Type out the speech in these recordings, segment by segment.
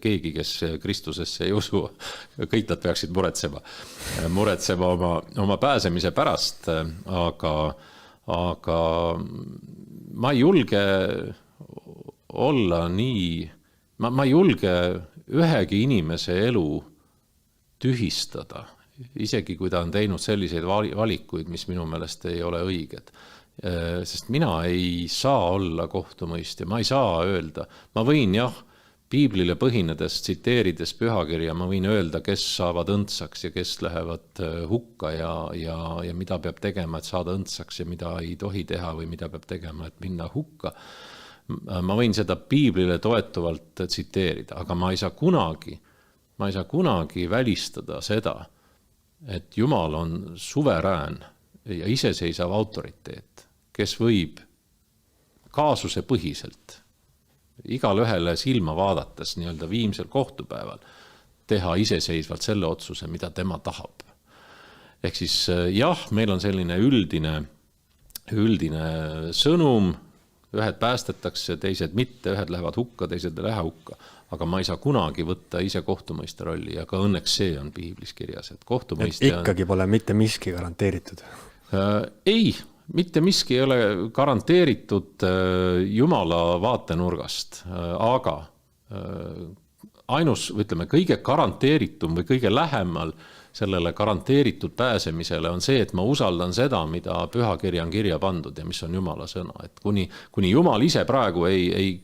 keegi, kes Kristusesse ei usu, kõik nad peaksid muretsema oma pääsemise pärast, aga ma ei julge olla nii, ma ei julge ühegi inimese elu tühistada, isegi kui ta on teinud selliseid valikuid, mis minu meelest ei ole õiged. Sest mina ei saa olla kohtumõistja, ma ei saa öelda, ma võin piiblile põhinedes, tsiteerides pühakirja, ma võin öelda, kes saavad õndsaks ja kes lähevad hukka ja mida peab tegema, et saada õndsaks ja mida ei tohi teha või mida peab tegema, et minna hukka. Ma võin seda piiblile toetuvalt tsiteerida, aga ma ei saa kunagi välistada seda, et Jumal on suverään ja iseseisav autoriteet, kes võib kaasuse põhiselt igal ühele silma vaadates nii-öelda viimsel kohtupäeval teha iseseisvalt selle otsuse, mida tema tahab. Ehk siis meil on selline üldine sõnum, ühed päästetakse, teised mitte, ühed lähevad hukka, teised ei lähe hukka, aga ma ei saa kunagi võtta ise kohtumõistja rolli ja ka õnneks see on piiblis kirjas, et kohtumõistja ikkagi pole mitte miski garanteeritud. Ei, mitte miski ei ole garanteeritud Jumala vaatenurgast, aga ainus, ütleme, kõige garanteeritum või kõige lähemal sellele garanteeritud pääsemisele on see, et ma usaldan seda, mida pühakirja on kirja pandud ja mis on Jumala sõna. Et kuni Jumal ise praegu ei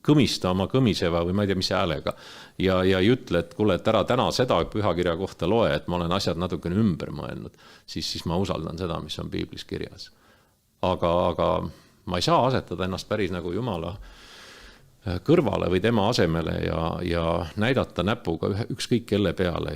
kõmista oma kõmiseva või ma ei tea, mis häälega ja ei ütle, et kuule, et ära täna seda pühakirja kohta loe, et ma olen asjad natukene ümber mõelnud, siis ma usaldan seda, mis on piiblis kirjas. Aga ma ei saa asetada ennast päris nagu Jumala kõrvale või tema asemele ja näidata näpuga ükskõik kelle peale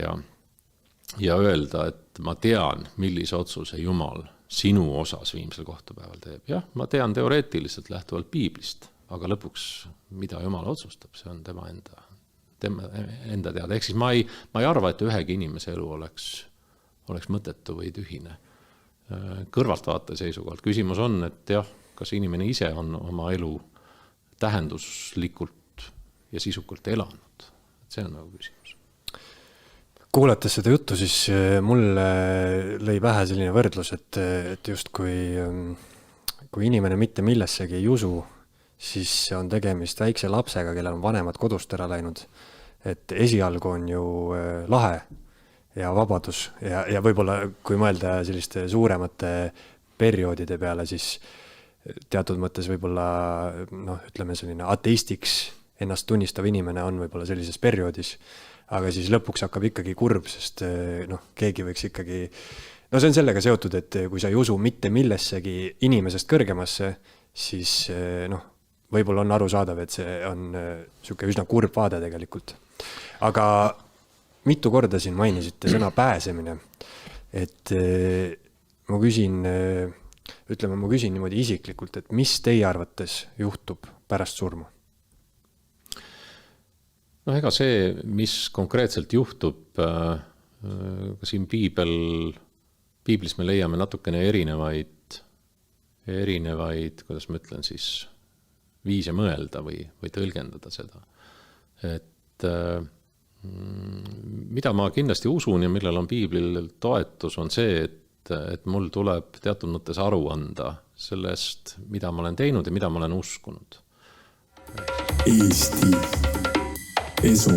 ja öelda, et ma tean, millise otsuse Jumal sinu osas viimsel kohtupäeval teeb. Jah, ma tean teoreetiliselt lähtuvalt piiblist, aga lõpuks, mida Jumal otsustab, see on tema enda teada. Ehk siis ma ei arva, et ühegi inimese elu oleks mõttetu või tühine. Kõrvaltvaate seisukohalt. Küsimus on, et kas inimene ise on oma elu tähenduslikult ja sisukalt elanud. See on nagu küsimus. Kuulates seda juttu, siis mulle lõi pähe selline võrdlus, et just kui inimene mitte millessegi ei usu, siis on tegemist väikse lapsega, kellel on vanemad kodust ära läinud. Et esialgu on ju lahe ja vabadus ja võib-olla kui mõelda selliste suuremate perioodide peale, siis teatud mõttes võib-olla ütleme selline ateistiks ennast tunnistav inimene on võib-olla sellises perioodis, aga siis lõpuks hakkab ikkagi kurb, sest keegi võiks ikkagi, see on sellega seotud, et kui sa ei usu mitte millessegi inimesest kõrgemasse, siis võib-olla on arusaadav, et see on selline üsna kurb vaade tegelikult. Aga mitu korda siin mainisite sõna pääsemine, et ma küsin niimoodi isiklikult, et mis teie arvates juhtub pärast surma? Ega see, mis konkreetselt juhtub, siin piiblis me leiame natukene erinevaid, kuidas ma ütlen siis, viise mõelda või tõlgendada seda. Et mida ma kindlasti usun ja millel on piiblil toetus, on see, et mul tuleb teatud mõttes aru anda sellest, mida ma olen teinud ja mida ma olen uskunud. Eesti Esu.